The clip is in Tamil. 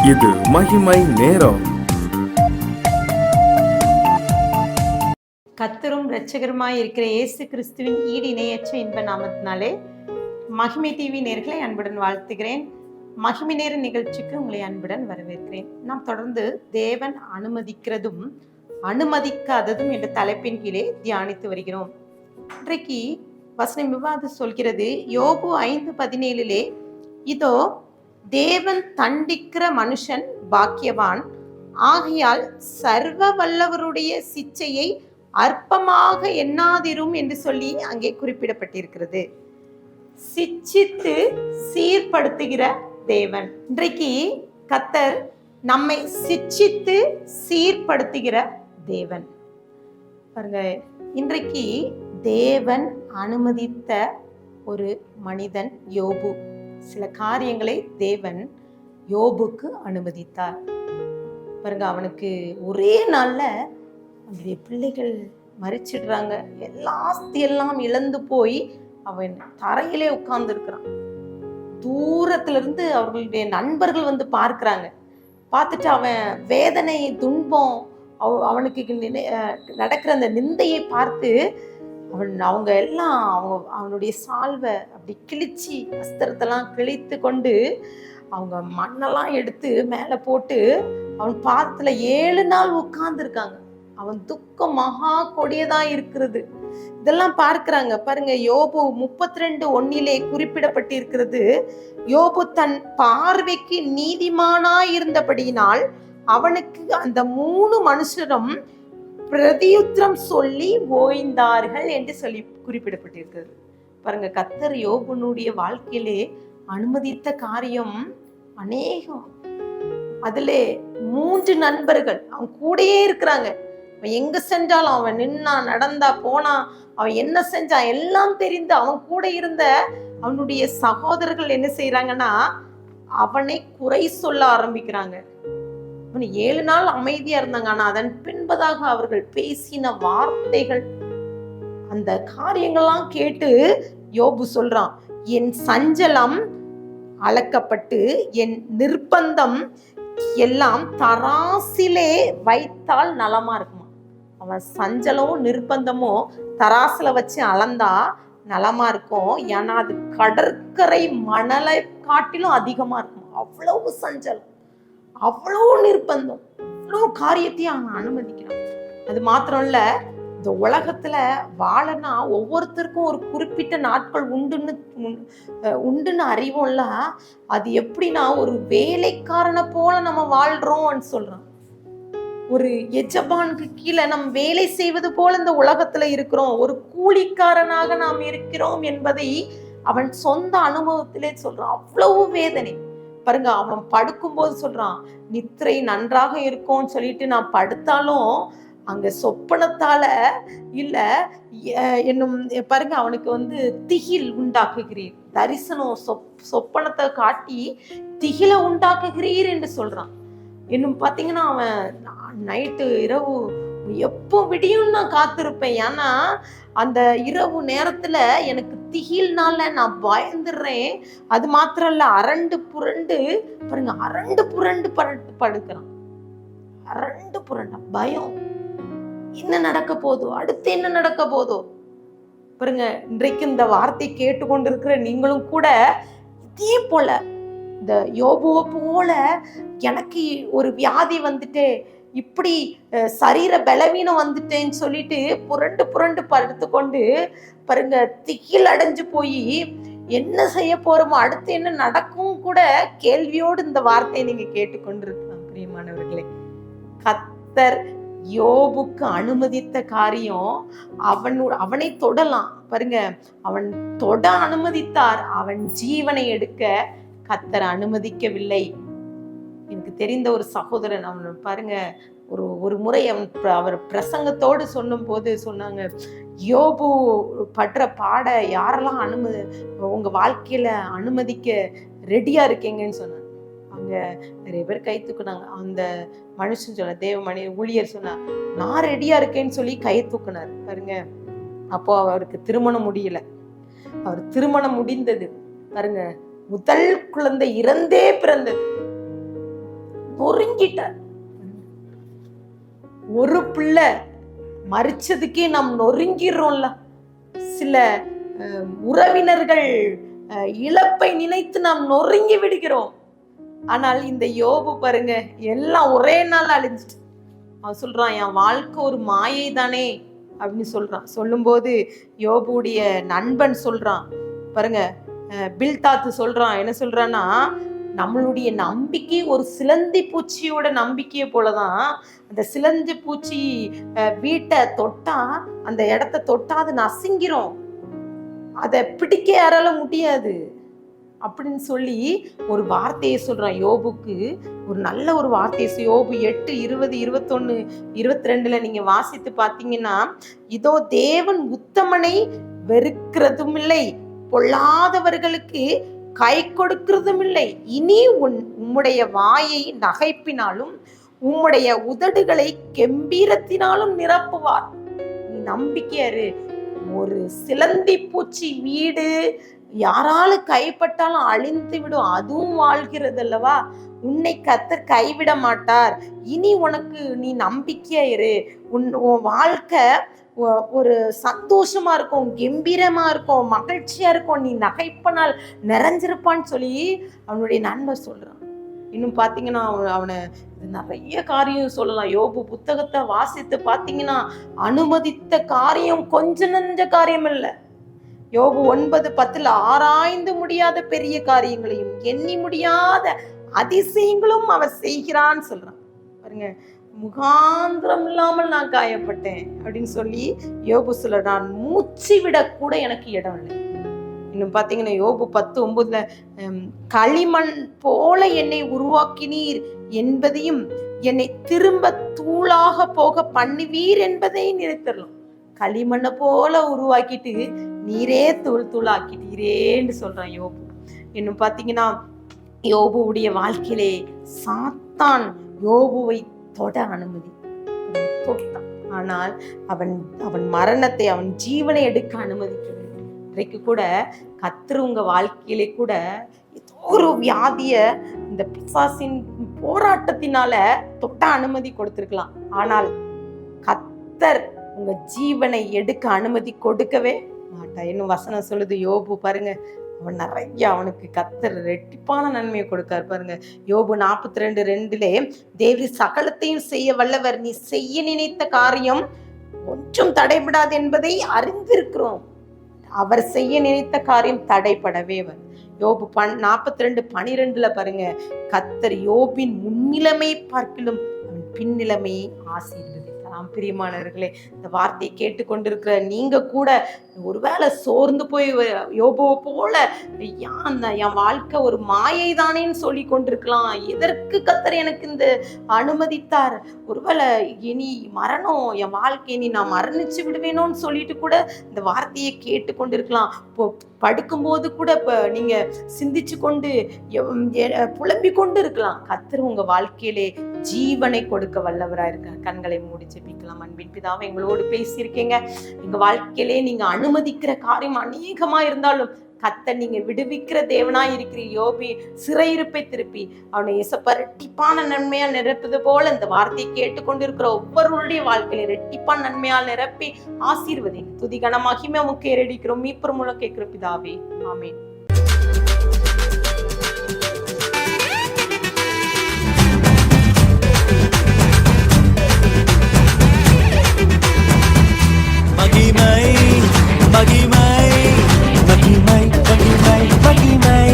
இது மகிமை நேரம். கர்த்தரும் இரட்சகருமாய் இருக்கிற இயேசு கிறிஸ்துவின் ஈடு இணையற்ற இன்ப நாமத்தினாலே மகிமை டிவி நேர்களை அன்புடன் வாழ்த்துகிறேன். மகிமை நேர நிகழ்ச்சிக்கு உங்களை அன்புடன் வரவேற்கிறேன். நாம் தொடர்ந்து தேவன் அனுமதிக்கிறதும் அனுமதிக்காததும் என்ற தலைப்பின் கீழே தியானித்து வருகிறோம். இன்றைக்கு வசனம் விவாதம் சொல்கிறது, யோபு 5:17 இதோ தேவன் தண்டிக்கிற மனுஷன் பாக்கியவான், ஆகையால் சர்வ வல்லவருடைய சிச்சையை அற்பமாக எண்ணாதிரும் என்று சொல்லி அங்கே குறிப்பிடப்பட்டிருக்கிறது. சிச்சித்து சீர்படுத்துகிற தேவன். இன்றைக்கு கர்த்தர் நம்மை சிச்சித்து சீர்படுத்துகிற தேவன். பாருங்க, இன்றைக்கு தேவன் அனுமதித்த ஒரு மனிதன் யோபு. சில காரியங்களை தேவன் யோபுக்கு அனுமதித்தார். பாருங்க, அவனுக்கு ஒரே நாள்ல அவனுடைய பிள்ளைகள் மறிச்சிடுறாங்க. எல்லாம் இழந்து போய் அவன் தரையிலே உட்கார்ந்து இருக்கிறான். தூரத்துல இருந்து அவர்களுடைய நண்பர்கள் வந்து பார்க்கிறாங்க. பார்த்துட்டு அவன் வேதனை, துன்பம், அவனுக்கு நடக்கிற அந்த நிந்தையை பார்த்து அவங்க எல்லாம் அவனுடைய சால்வை அப்படி கிழிச்சு, வஸ்திரத்தெல்லாம் கிழித்து கொண்டு அவங்க மண்ணெல்லாம் எடுத்து மேலே போட்டு அவன் பாதத்துல 7 நாள் உட்கார்ந்து இருக்காங்க. அவன் துக்கம் மகா கொடியதா இருக்கிறது. இதெல்லாம் பார்க்கிறாங்க. பாருங்க, யோபு 32:1 குறிப்பிடப்பட்டிருக்கிறது, யோபு தன் பார்வைக்கு நீதிமானாய் இருந்தபடியினால் அவனுக்கு அந்த 3 மனுஷரும் பிரதியுத்திரம் சொல்லி ஓய்ந்தார்கள் என்று சொல்லி குறிப்பிடப்பட்டிருக்கிறது. பாருங்க, கர்த்தர் யோபுனுடைய வாழ்க்கையிலே அனுமதித்த காரியம் அநேகம். அதுல 3 நண்பர்கள் அவன் கூடயே இருக்கிறாங்க. அவன் எங்க செஞ்சாலும், அவன் நின்னா, நடந்தா, போனா, அவன் என்ன செஞ்சான் எல்லாம் தெரிந்து அவன் கூட இருந்த அவனுடைய சகோதரர்கள் என்ன செய்யறாங்கன்னா, அவனை குறை சொல்ல ஆரம்பிக்கிறாங்க. 7 நாள் அமைதியா இருந்தாங்க. ஆனா அதன் பின்பதாக அவர்கள் பேசின வார்த்தைகள், அந்த காரியங்கள்லாம் கேட்டு யோபு சொல்றான், என் சஞ்சலம் அளக்கப்பட்டு என் நிர்பந்தம் எல்லாம் தராசிலே வைத்தால் நலமா இருக்குமா. அவன் சஞ்சலமும் நிர்பந்தமும் தராசுல வச்சு அளந்தா நலமா இருக்கும். ஏன்னா அது கடற்கரை மணலை காட்டிலும் அதிகமா இருக்கும். அவ்வளவு சஞ்சலம், அவ்வளோ நிர்பந்தம், அவ்வளோ காரியத்தையும் அவன் அனுமதிக்கிறான். அது மாத்திரம் இல்ல, இந்த உலகத்துல வாழனா ஒவ்வொருத்தருக்கும் ஒரு குறிப்பிட்ட நாட்கள் உண்டுன்னு அறிவோம்ல. அது எப்படின்னா, ஒரு வேலைக்காரனை போல நம்ம வாழ்றோம்னு சொல்றான். ஒரு எஜமானுக்கு கீழே நம்ம வேலை செய்வது போல இந்த உலகத்துல இருக்கிறோம். ஒரு கூலிக்காரனாக நாம் இருக்கிறோம் என்பதை அவன் சொந்த அனுபவத்திலே சொல்றான். அவ்வளவு வேதனை. பாருங்க, அவன் படுக்கும்போது சொல்றான், நித்திரை நன்றாக இருக்கும்னு சொல்லிட்டு நான் படுத்தாலும் அங்க சொப்பனத்தால இல்ல என்னும் பாருங்க, அவனுக்கு திகில் உண்டாக்குகிறீர். தரிசனம் சொப்பனத்தை காட்டி திகில உண்டாக்குகிறீர் என்று சொல்றான். இன்னும் பாத்தீங்கன்னா, அவன் நைட்டு இரவு எப்போ விடியும் நான் காத்திருப்பேன். ஏன்னா அந்த இரவு நேரத்துல எனக்கு திகில்னால நான் பயந்துடுறேன். அது மாத்திரம் இல்ல, அரண்டு புரண்டு படுக்கிறான். அரண்டு புரண்ட பயம், என்ன நடக்க போதோ, அடுத்து என்ன நடக்க போதோ. பாருங்க, இன்றைக்கு இந்த வார்த்தை கேட்டுக்கொண்டிருக்கிற நீங்களும் கூட இதே போல, இந்த யோபுவை போல எனக்கு ஒரு வியாதி வந்துட்டே, இப்படி சரீர பலவீனம் வந்துட்டேன்னு சொல்லிட்டு புரண்டு படுத்துக்கொண்டு பாருங்க, திகில் அடைஞ்சு போய் என்ன செய்ய போறோமோ, அடுத்து என்ன நடக்கும் கூட கேள்வியோடு இந்த வார்த்தையை நீங்க கேட்டுக்கொண்டிருக்கலாம். பிரியமானவர்களே, கர்த்தர் யோபுக்கு அனுமதித்த காரியம் அவனை தொடலாம். பாருங்க, அவன் தொட அனுமதித்தார், அவன் ஜீவனை எடுக்க கர்த்தர் அனுமதிக்கவில்லை. எனக்கு தெரிந்த ஒரு சகோதரன், அவன் பாருங்க, ஒரு முறை அவர் பிரசங்கத்தோடு சொல்லும் போது சொன்னாங்க, யோபு படுற பாட யாரெல்லாம் உங்க வாழ்க்கையில அனுமதிக்க ரெடியா இருக்கீங்கன்னு சொன்னாங்க. அங்க நிறைய பேர் கை தூக்குனாங்க. அந்த மனுஷன் சொன்ன, ஊழியர் சொன்னா, நான் ரெடியா இருக்கேன்னு சொல்லி கை தூக்குனார். பாருங்க, அப்போ அவருக்கு திருமணம் முடியல. அவர் திருமணம் முடிந்தது. பாருங்க, முதல் குழந்தை இறந்தே பிறந்தது. நொறுங்கிட்டார். ஒரு பிள்ளை மரிச்சதுக்கே நாம் நொறுங்கிறோம்ல. சில உறவினர்கள் இழப்பை நினைத்து நாம் நொறுங்கி விடுகிறோம். ஆனால் இந்த யோபு பாருங்க, எல்லாம் ஒரே நாள் அழிஞ்சிட்டு அவன் சொல்றான், என் வாழ்க்கை ஒரு மாயை தானே அப்படின்னு சொல்றான். சொல்லும்போது யோபுடைய நண்பன் சொல்றான் பாருங்க, பில்தாத்து சொல்றான், என்ன சொல்றான்னா, நம்மளுடைய நம்பிக்கை ஒரு சிலந்தி பூச்சியோட நம்பிக்கையை போலதான். அந்த சிலந்தி பூச்சி வீட்டை தொட்டா, அந்த இடத்த தொட்டா அது நசுங்கிரும், அதை பிடிக்க யாரால முடியாது அப்படின்னு சொல்லி ஒரு வார்த்தையை சொல்றான் யோபுக்கு. ஒரு நல்ல ஒரு வார்த்தையை யோபு 8:20-21-22 நீங்க வாசித்து பார்த்தீங்கன்னா, இதோ தேவன் உத்தமனை வெறுக்கிறதும் இல்லை, பொல்லாதவர்களுக்கு கை கொடுக்கிறதும் இல்லை. இனி உம்முடைய வாயை நகைப்பினாலும் உம்முடைய உதடுகளை கெம்பீரத்தினாலும் நிரப்புவார். நீ நம்பிக்கையாரு. ஒரு சிலந்தி பூச்சி வீடு யாரால கைப்பட்டாலும் அழிந்து விடும், அதுவும் வாழ்கிறது அல்லவா. உன்னை கர்த்தர் கைவிட மாட்டார். இனி உனக்கு நீ நம்பிக்கையாயிரு. உன் வாழ்க்கை ஒரு சந்தோஷமா இருக்கும், கம்பீரமா இருக்கும், மகிழ்ச்சியா இருக்கும், நீ நகைப்பனால் நிறைஞ்சிருப்பான்னு சொல்லி அவனுடைய நண்பர் சொல்றான். இன்னும் பார்த்தீங்கன்னா அவனை நிறைய காரியம் சொல்லலாம். யோபு புத்தகத்தை வாசித்து பார்த்தீங்கன்னா அனுமதித்த காரியம் கொஞ்ச நஞ்ச காரியம் இல்லை. யோபு 9:10 ஆராய்ந்து முடியாத பெரிய காரியங்களையும் எண்ணி முடியாத அதிசயங்களும் அவன் செய்கிறான்னு சொல்றான் பாருங்க. முகாந்திரம் இல்லாமல் நான் காயப்பட்டேன் அப்படின்னு சொல்லி யோபு சொல்ல, நான் மூச்சு விட கூட எனக்கு இடம் இல்லை. இன்னும் பார்த்தீங்கன்னா யோபு 10:9 களிமண் போல என்னை உருவாக்கினீர் என்பதையும் என்னை திரும்ப தூளாக போக பண்ணுவீர் என்பதை நினைத்தரலாம். களிமண்ணை போல உருவாக்கிட்டு நீரே தூள் ஆக்கிட்டீரேன்னு சொல்றான் யோபு. இன்னும் பார்த்தீங்கன்னா யோபுவுடைய வாழ்க்கையிலே சாத்தான் யோபுவை தொட அனுமதி தொட்டான். ஆனால் அவன் மரணத்தை, அவன் ஜீவனை எடுக்க அனுமதிக்கவில்லை. இன்றைக்கு கூட கர்த்தர் உங்க வாழ்க்கையிலே கூட ஏதோ ஒரு வியாதிய இந்த பிசாசின் போராட்டத்தினால தொட்ட அனுமதி கொடுத்திருக்கலாம். ஆனால் கர்த்தர் உங்க ஜீவனை எடுக்க அனுமதி கொடுக்கவே மாட்டார். இன்னும் வசனம் சொல்லுது, யோபு பாருங்க, அவன் நிறைய, அவனுக்கு கர்த்தர் ரெட்டிப்பான நன்மையை கொடுக்காரு பாருங்க. யோபு 42:2 தேவி சகலத்தையும் செய்ய வல்லவர், நீ செய்ய நினைத்த காரியம் ஒன்றும் தடைபடாது என்பதை அறிந்திருக்கிறோம். அவர் செய்ய நினைத்த காரியம் தடைபடவே வரும். யோபு 42:12 பாருங்க, கர்த்தர் யோபின் முன்னிலைமை பார்க்கிலும் அவன் பின்னிலைமையை ஆசீர்வதித்தார். பிரியமானவர்களே, இந்த வார்த்தையை கேட்டுக்கொண்டிருக்கிற நீங்க கூட ஒருவேளை சோர்ந்து போய் யோபுவை போல என் வாழ்க்கை ஒரு மாயை தானேன்னு சொல்லி கொண்டிருக்கலாம். எதற்கு கர்த்தர் எனக்கு இந்த அனுமதித்தார்? ஒருவேளை இனி மரணம், என் வாழ்க்கை இனி நான் மரணிச்சு விடுவேணும்னு சொல்லிட்டு கூட இந்த வார்த்தையை கேட்டு கொண்டிருக்கலாம். படுக்கும்போது கூட நீங்க சிந்திச்சு கொண்டு புலம்பிக் கொண்டு இருக்கலாம். கர்த்தர் உங்க வாழ்க்கையிலே ஜீவனை கொடுக்க வல்லவரா இருக்கார். கண்களை மூடி ஜெபிக்கலாம். அன்பின் பிதாவே, எங்களோடு பேசியிருக்கீங்க. எங்க வாழ்க்கையிலே நீங்க அனுமதிக்கிற காரியம் அநேகமா இருந்தாலும் கர்த்தர் நீங்க விடுவிக்கிற தேவனாய் இருக்கிற யோபி சிறையிருப்பை திருப்பி அவனை இயேசப்பா ரெட்டிப்பான நன்மையால் நிரப்புது போல இந்த வார்த்தையை கேட்டுக்கொண்டிருக்கிற ஒவ்வொருவருடைய வாழ்க்கையில ரெட்டிப்பான நன்மையால் நிரப்பி ஆசீர்வதி. துதி கன மகிமை உமக்கு ஏறடிக்கிறோம். மீட்பர் மூலம் கேட்கிற பிதாவே, ஆமென். மகிமை மகிமை மகிமை மகிமை மகிமை